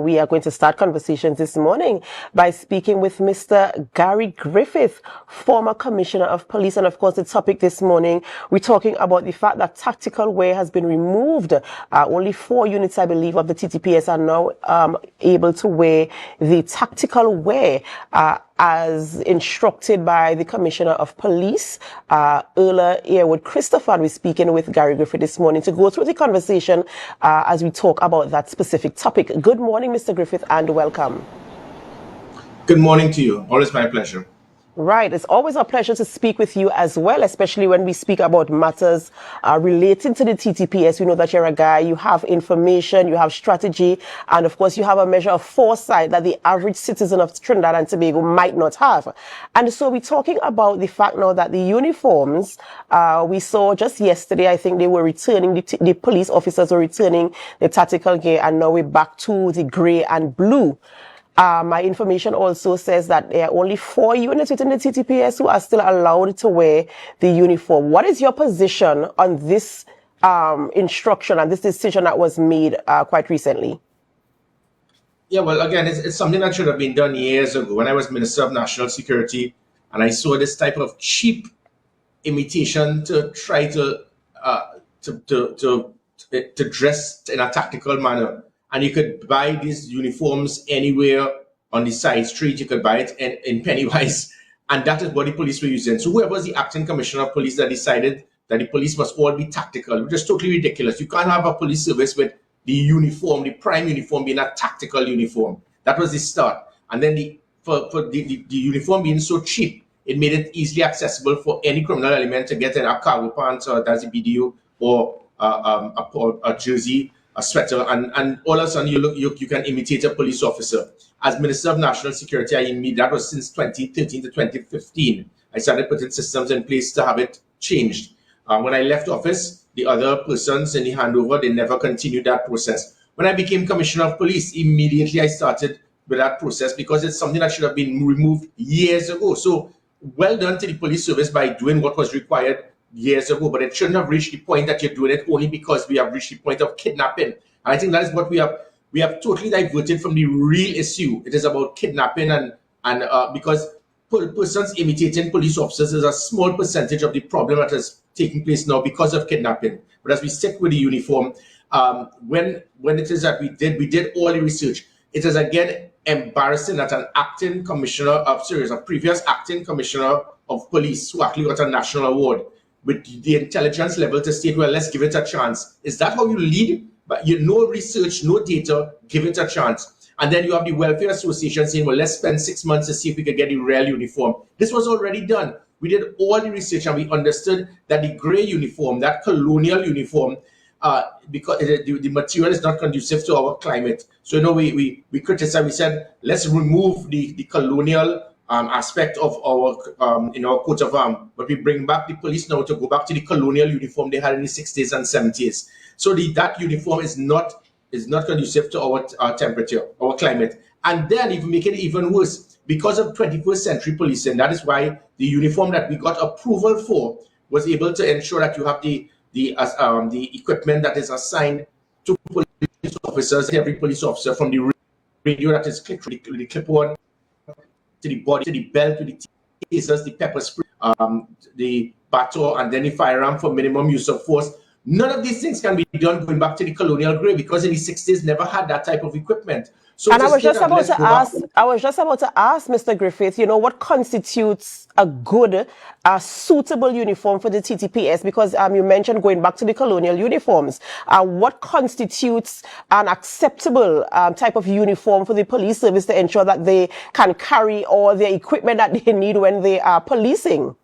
We are going to start conversations this morning by speaking with Mr. Gary Griffith, former Commissioner of Police. And of course, the topic this morning, we're talking about the fact that tactical wear has been removed. Only 4 units, I believe, of the TTPS are now able to wear the tactical wear as instructed by the Commissioner of Police, earlier here with Christopher. And we're speaking with Gary Griffith this morning to go through the conversation as we talk about that specific topic. Good morning, Mr. Griffith, and welcome. Good morning to you. Always my pleasure. Right. It's always a pleasure to speak with you as well, especially when we speak about matters relating to the TTPS. We know that you're a guy, you have information, you have strategy, and of course you have a measure of foresight that the average citizen of Trinidad and Tobago might not have. And so we're talking about the fact now that the uniforms, we saw just yesterday, I think they were returning, the police officers were returning the tactical gear, and now we're back to the grey and blue. My information also says that there are only 4 units within the TTPS who are still allowed to wear the uniform. What is your position on this instruction and this decision that was made quite recently? Yeah, well, again, it's something that should have been done years ago when I was Minister of National Security, and I saw this type of cheap imitation to try to dress in a tactical manner. And you could buy these uniforms anywhere on the side street. You could buy it in Pennywise. And that is what the police were using. So whoever was the acting commissioner of police that decided that the police must all be tactical, which is totally ridiculous. You can't have a police service with the uniform, the prime uniform being a tactical uniform. That was the start. And then the uniform being so cheap, it made it easily accessible for any criminal element to get in a cargo pants, or that's a BDU, or a jersey, a sweater, and all of a sudden you can imitate a police officer. As Minister of National Security, that was since 2013 to 2015. I started putting systems in place to have it changed. When I left office, the other persons in the handover, they never continued that process. When I became Commissioner of Police, immediately I started with that process because it's something that should have been removed years ago. So well done to the police service by doing what was required years ago, but it shouldn't have reached the point that you're doing it only because we have reached the point of kidnapping. And I think that is what we have totally diverted from the real issue. It is about kidnapping and because persons imitating police officers is a small percentage of the problem that is taking place now because of kidnapping. But as we stick with the uniform, when it is that we did all the research, it is again embarrassing that a previous acting commissioner of police who actually got a national award with the intelligence level to state, well, let's give it a chance. Is that how you lead? But you no research, no data, give it a chance. And then you have the Welfare Association saying, well, let's spend 6 months to see if we can get the real uniform. This was already done. We did all the research and we understood that the gray uniform, that colonial uniform, because the material is not conducive to our climate. So, we criticized, we said, let's remove the colonial aspect of our coat of arms, but we bring back the police now to go back to the colonial uniform they had in the 60s and 70s. So that uniform is not conducive to our temperature, our climate. And then if we make it even worse, because of 21st century policing, that is why the uniform that we got approval for was able to ensure that you have the equipment that is assigned to police officers, every police officer, from the radio that is clipped to the clip-on, to the body, to the belt, to the tasers, the pepper spray, the baton, and then the firearm for minimum use of force. None of these things can be done going back to the colonial grade because in the 60s never had that type of equipment. So and I was just about to ask Mr. Griffith, what constitutes a good, suitable uniform for the TTPS? Because you mentioned going back to the colonial uniforms. What constitutes an acceptable type of uniform for the police service to ensure that they can carry all the equipment that they need when they are policing?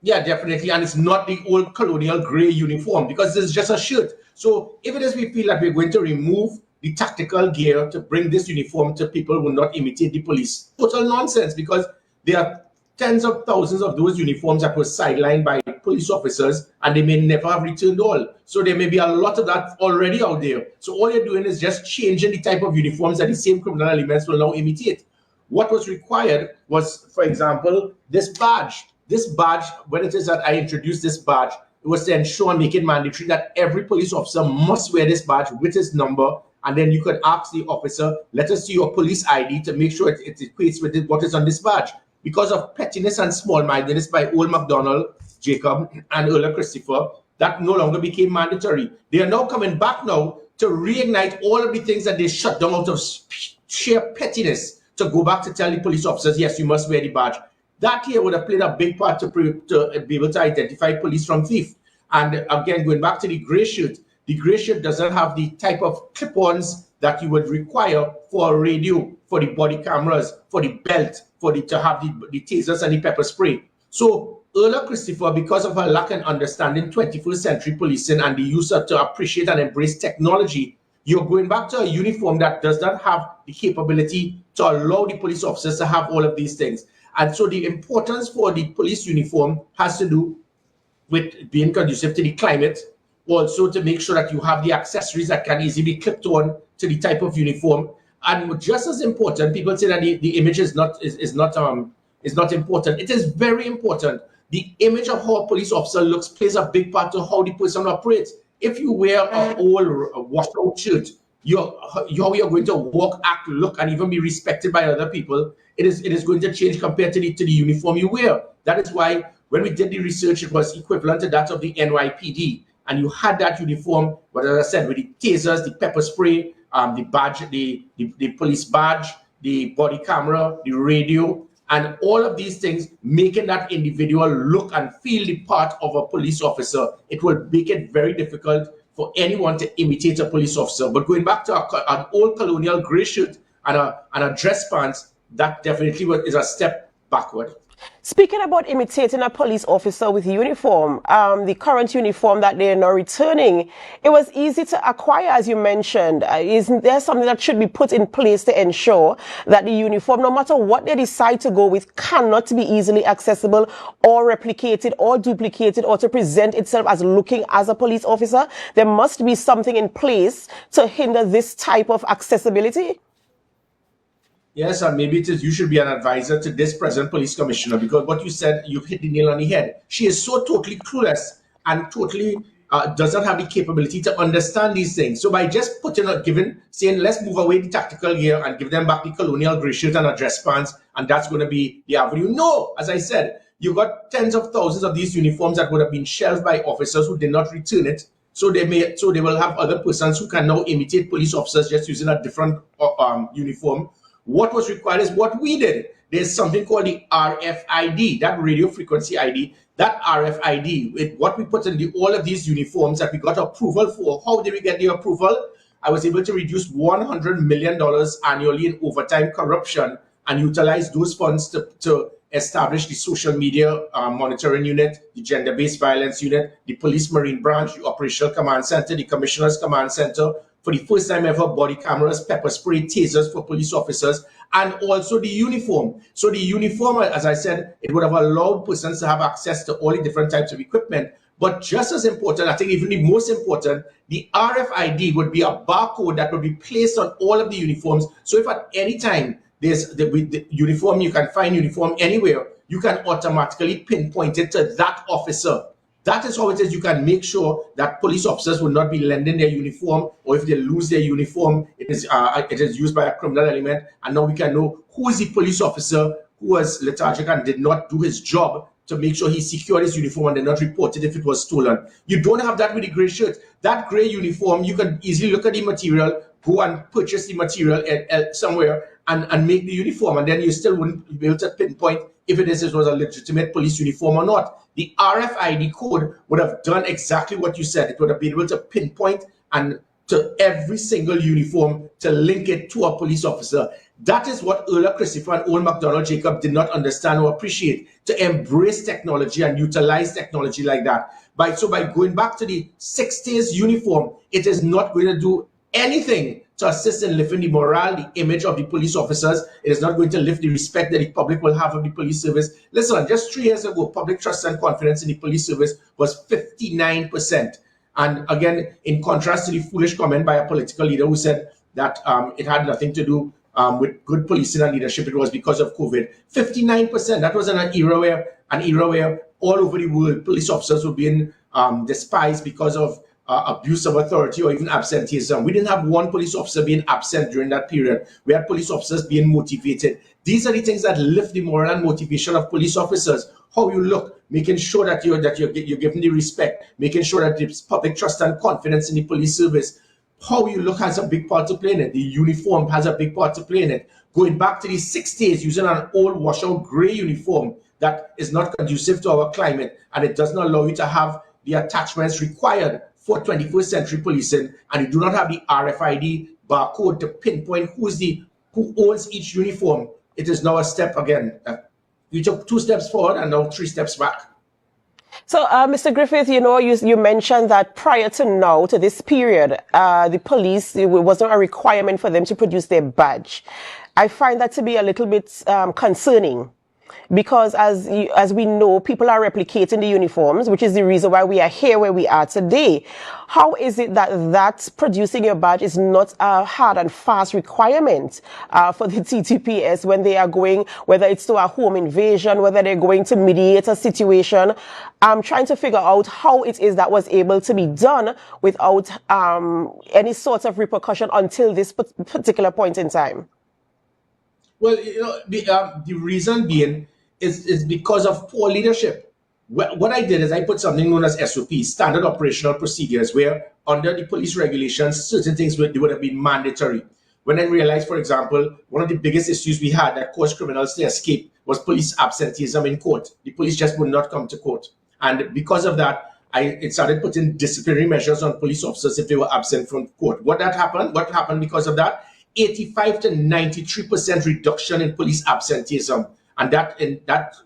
Yeah, definitely. And it's not the old colonial gray uniform because it's just a shirt. So if it is we feel that we're going to remove the tactical gear to bring this uniform to people who will not imitate the police, total nonsense, because there are tens of thousands of those uniforms that were sidelined by police officers and they may never have returned all. So there may be a lot of that already out there. So all you're doing is just changing the type of uniforms that the same criminal elements will now imitate. What was required was, for example, this badge. This badge, when it is that I introduced this badge, it was to ensure and make it mandatory that every police officer must wear this badge with his number and then you could ask the officer, let us see your police ID to make sure it equates with what is on this badge. Because of pettiness and small-mindedness by old MacDonald, Jacob, and Earl Christopher, that no longer became mandatory. They are now coming back now to reignite all of the things that they shut down out of sheer pettiness, to go back to tell the police officers, yes, you must wear the badge. That here would have played a big part to be able to identify police from thief. And again, going back to the gray shirt does not have the type of clip-ons that you would require for a radio, for the body cameras, for the belt, to have the tasers and the pepper spray. So Earl Christopher, because of her lack of understanding 21st century policing and the use of to appreciate and embrace technology, you're going back to a uniform that does not have the capability to allow the police officers to have all of these things. And so the importance for the police uniform has to do with being conducive to the climate, also to make sure that you have the accessories that can easily be clipped on to the type of uniform. And just as important, people say that the image is not important. It is very important. The image of how a police officer looks plays a big part to how the person operates. If you wear an old washed out shirt, how you're going to walk, act, look, and even be respected by other people, it is going to change compared to the uniform you wear. That is why when we did the research, it was equivalent to that of the NYPD. And you had that uniform, but as I said, with the tasers, the pepper spray, the badge, the police badge, the body camera, the radio, and all of these things, making that individual look and feel the part of a police officer. It will make it very difficult for anyone to imitate a police officer. But going back to an old colonial gray shirt and a dress pants, that definitely is a step backward. Speaking about imitating a police officer with uniform, the current uniform that they are now returning, it was easy to acquire, as you mentioned. Isn't there something that should be put in place to ensure that the uniform, no matter what they decide to go with, cannot be easily accessible or replicated or duplicated or to present itself as looking as a police officer? There must be something in place to hinder this type of accessibility. Yes, and maybe it is you should be an advisor to this present police commissioner, because what you said, you've hit the nail on the head. She is so totally clueless and totally does not have the capability to understand these things. So by just saying, let's move away the tactical gear and give them back the colonial gray shirt and a dress pants, and that's going to be the avenue. No, as I said, you got tens of thousands of these uniforms that would have been shelved by officers who did not return it. So they will have other persons who can now imitate police officers just using a different uniform. What was required is what we did. There's something called the RFID, that radio frequency ID. That RFID, with what we put in all of these uniforms that we got approval for. How did we get the approval? I was able to reduce $100 million annually in overtime corruption and utilize those funds to establish the social media monitoring unit, the gender-based violence unit, the police marine branch, the operational command center, the commissioner's command center. For the first time ever, body cameras, pepper spray, tasers for police officers, and also the uniform. So the uniform, as I said, it would have allowed persons to have access to all the different types of equipment. But just as important, I think even the most important, the RFID would be a barcode that would be placed on all of the uniforms. So if at any time there's the uniform, you can find uniform anywhere, you can automatically pinpoint it to that officer. That is how it is. You can make sure that police officers will not be lending their uniform, or if they lose their uniform, it is used by a criminal element. And now we can know who is the police officer who was lethargic and did not do his job to make sure he secured his uniform and did not report it if it was stolen. You don't have that with the gray shirt. That gray uniform, you can easily look at the material, go and purchase the material somewhere and make the uniform, and then you still wouldn't be able to pinpoint if it was a legitimate police uniform or not. The RFID code would have done exactly what you said. It would have been able to pinpoint and to every single uniform to link it to a police officer. That is what Earl Christopher and old MacDonald Jacob did not understand or appreciate, to embrace technology and utilize technology like that. So by going back to the 60s uniform, it is not going to do anything to assist in lifting the morale, the image of the police officers. It is not going to lift the respect that the public will have of the police service. Listen, just 3 years ago, public trust and confidence in the police service was 59%. And again, in contrast to the foolish comment by a political leader who said that it had nothing to do with good policing and leadership, it was because of COVID. 59%. That was in an era where all over the world police officers were being despised because of abuse of authority or even absenteeism. We didn't have one police officer being absent during that period. We had police officers being motivated. These are the things that lift the moral and motivation of police officers. How you look, making sure that you're given the respect, making sure that there's public trust and confidence in the police service. How you look has a big part to play in it. The uniform has a big part to play in it. Going back to the 60s, using an old washout gray uniform that is not conducive to our climate, and it does not allow you to have the attachments required for 21st century policing, and you do not have the RFID barcode to pinpoint who owns each uniform. It is now a step again. You took 2 steps forward and now 3 steps back. So, Mr. Griffith, you mentioned that prior to now, to this period, the police, it wasn't a requirement for them to produce their badge. I find that to be a little bit concerning. Because as we know, people are replicating the uniforms, which is the reason why we are here where we are today. How is it that producing your badge is not a hard and fast requirement for the TTPS when they are going, whether it's to a home invasion, whether they're going to mediate a situation? I'm trying to figure out how it is that was able to be done without any sort of repercussion until this particular point in time. Well, the reason being is because of poor leadership. What I did is I put something known as SOP, Standard Operational Procedures, where under the police regulations, certain things would have been mandatory. When I realized, for example, one of the biggest issues we had that caused criminals to escape was police absenteeism in court. The police just would not come to court. And because of that, it started putting disciplinary measures on police officers if they were absent from court. What happened because of that? 85 to 93% reduction in police absenteeism, and that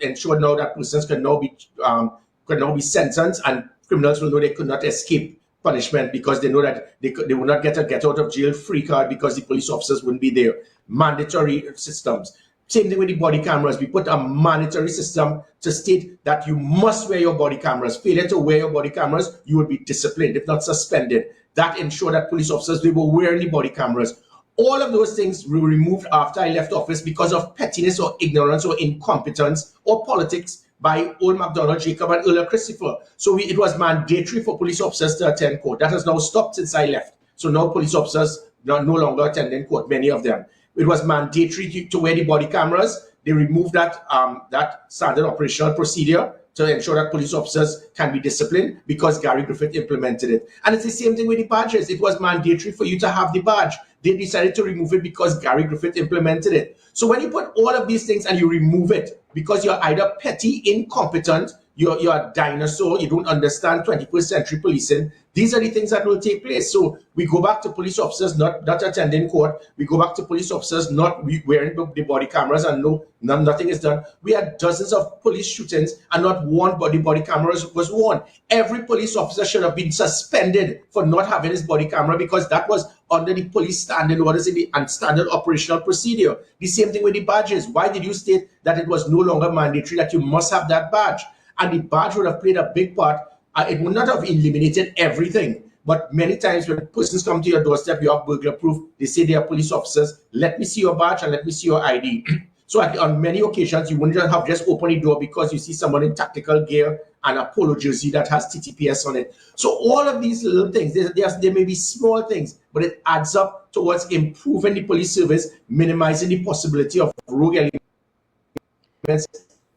ensured now that persons can now be sentenced, and criminals will know they could not escape punishment because they know that they will not get a get out of jail free card because the police officers wouldn't be there. Mandatory systems. Same thing with the body cameras. We put a mandatory system to state that you must wear your body cameras. Failure to wear your body cameras, you will be disciplined, if not suspended. That ensured that police officers, they were wearing the body cameras. All of those things were removed after I left office because of pettiness or ignorance or incompetence or politics by old MacDonald Jacob and earlier Christopher. So it was mandatory for police officers to attend court. That has now stopped since I left. So now police officers are no longer attending court, many of them. It was mandatory to wear the body cameras. They removed that standard operational procedure to ensure that police officers can be disciplined because Gary Griffith implemented it. And it's the same thing with the badges. It was mandatory for you to have the badge. They decided to remove it because Gary Griffith implemented it. So when you put all of these things and you remove it because you're either petty, incompetent, you're a dinosaur, you don't understand 21st century policing, these are the things that will take place. So we go back to police officers not attending court. We go back to police officers not wearing the body cameras, and nothing is done. We had dozens of police shootings and not one body camera was worn. Every police officer should have been suspended for not having his body camera because that was under the police standard orders and standard operational procedure. The same thing with the badges. Why did you state that it was no longer mandatory that you must have that badge? And the badge would have played a big part. It would not have eliminated everything, but many times when persons come to your doorstep, you have burglar proof, they say they are police officers, let me see your badge and let me see your ID. So on many occasions, you wouldn't have just opened the door because you see someone in tactical gear and a polo jersey that has TTPS on it. So all of these little things, they may be small things, but it adds up towards improving the police service, minimizing the possibility of rogue elements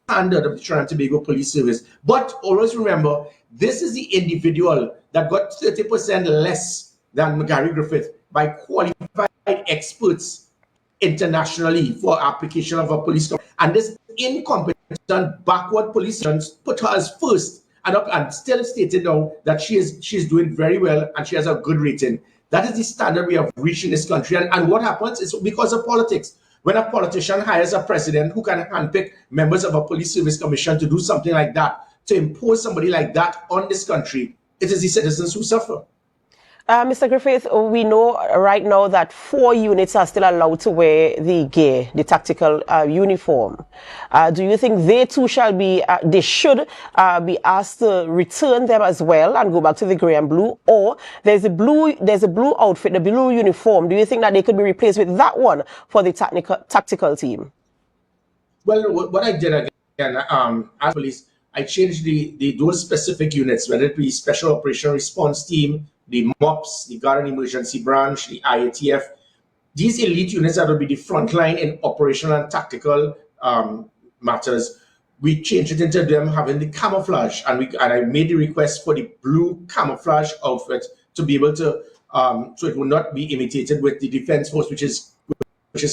standard of the Trinidad and Tobago Police Service. But always remember, this is the individual that got 30% less than Gary Griffith by qualified experts internationally for application of a police. And this incompetent, backward politicians put her as first and still stated now that she's doing very well and she has a good rating. That is the standard we have reached in this country. And what happens is because of politics. When a politician hires a president who can handpick members of a police service commission to do something like that, to impose somebody like that on this country, it is the citizens who suffer. Mr. Griffith, we know right now that 4 units are still allowed to wear the gear, the tactical uniform. Do you think they too should be asked to return them as well and go back to the grey and blue? Or there's a blue outfit, the blue uniform. Do you think that they could be replaced with that one for the tactical team? Well, what I did again, as police, I changed those specific units, whether it be Special Operation Response Team, the MOPS, the Guard and Emergency Branch, the IATF. These elite units that will be the front line in operational and tactical matters. We changed it into them having the camouflage, and I made the request for the blue camouflage outfit to be able to, so it will not be imitated with the Defense Force, which is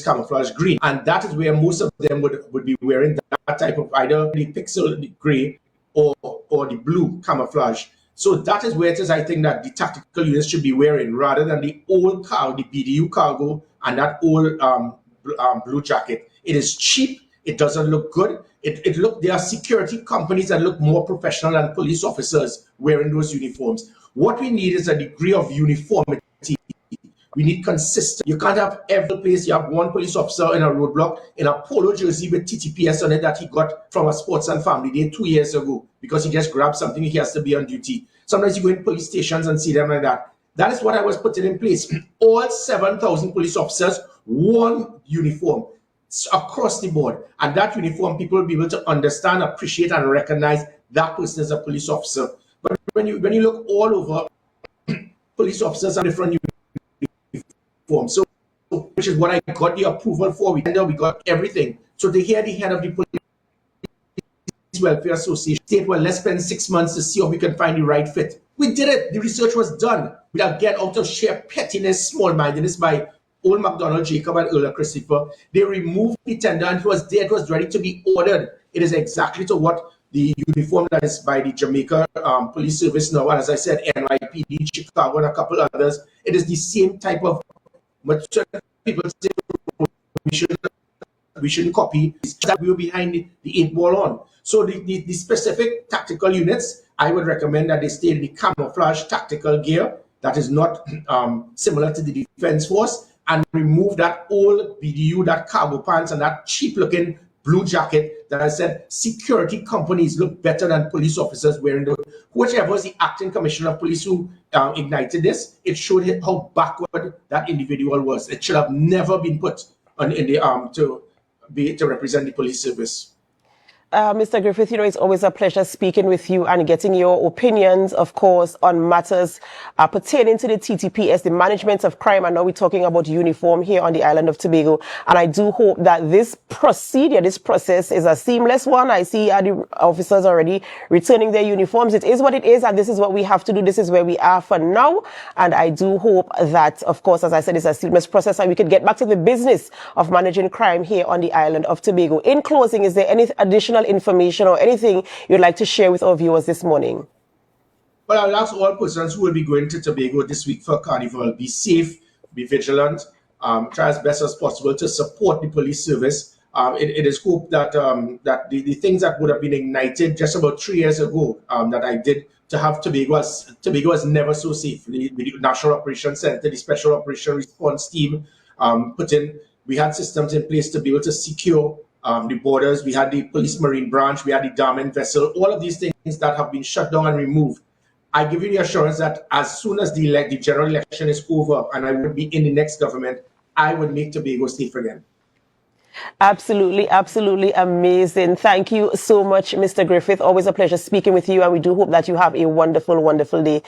camouflage green. And that is where most of them would be wearing that type of either the pixel gray or the blue camouflage. So that is where it is, I think, that the tactical units should be wearing, rather than the old cargo, the BDU cargo, and that old blue jacket. It is cheap. It doesn't look good. There are security companies that look more professional than police officers wearing those uniforms. What we need is a degree of uniformity. We need consistency. You can't have every place you have one police officer in a roadblock in a polo jersey with TTPS on it that he got from a Sports and Family Day 2 years ago because he just grabbed something, he has to be on duty. Sometimes you go in police stations and see them like that. That is what I was putting in place. All 7,000 police officers, one uniform across the board. And that uniform, people will be able to understand, appreciate, and recognize that person as a police officer. But when you look all over, police officers are different uniforms. So, which is what I got the approval for. We got everything. So to hear the head of the Police Welfare Association state, well, let's spend 6 months to see how we can find the right fit. We did it. The research was done. We don't get out of sheer pettiness, small-mindedness by old McDonald, Jacob, and Earl Christopher. They removed the tender, and it was there. It was ready to be ordered. It is exactly to what the uniform that is by the Jamaica Police Service now, and as I said, NYPD, Chicago, and a couple others. It is the same type of. But people say we shouldn't copy. That we were behind the 8 ball on. So the specific tactical units, I would recommend that they stay in the camouflage tactical gear that is not similar to the Defense Force, and remove that old BDU, that cargo pants, and that cheap-looking blue jacket that I said security companies look better than police officers wearing those. Whichever was the acting commissioner of police who ignited this, it showed how backward that individual was. It should have never been put on in the to represent the police service. Mr. Griffith, it's always a pleasure speaking with you and getting your opinions, of course, on matters pertaining to the TTPS, the management of crime. And now we're talking about uniform here on the island of Tobago. And I do hope that this process is a seamless one. I see the officers already returning their uniforms. It is what it is, and this is what we have to do. This is where we are for now. And I do hope that, of course, as I said, it's a seamless process and we can get back to the business of managing crime here on the island of Tobago. In closing, is there any additional information or anything you'd like to share with our viewers this morning? Well, I'll ask all persons who will be going to Tobago this week for Carnival, be safe, be vigilant, try as best as possible to support the police service. It is hoped that that the things that would have been ignited just about 3 years ago that I did to have Tobago was never so safe. The National Operations Center, the Special Operation Response Team we had systems in place to be able to secure the borders. We had the Police Marine Branch, we had the Damen vessel, all of these things that have been shut down and removed. I give you the assurance that as soon as the general election is over and I would be in the next government, I would make Tobago safe again. Absolutely, absolutely amazing. Thank you so much, Mr. Griffith. Always a pleasure speaking with you, and we do hope that you have a wonderful, wonderful day.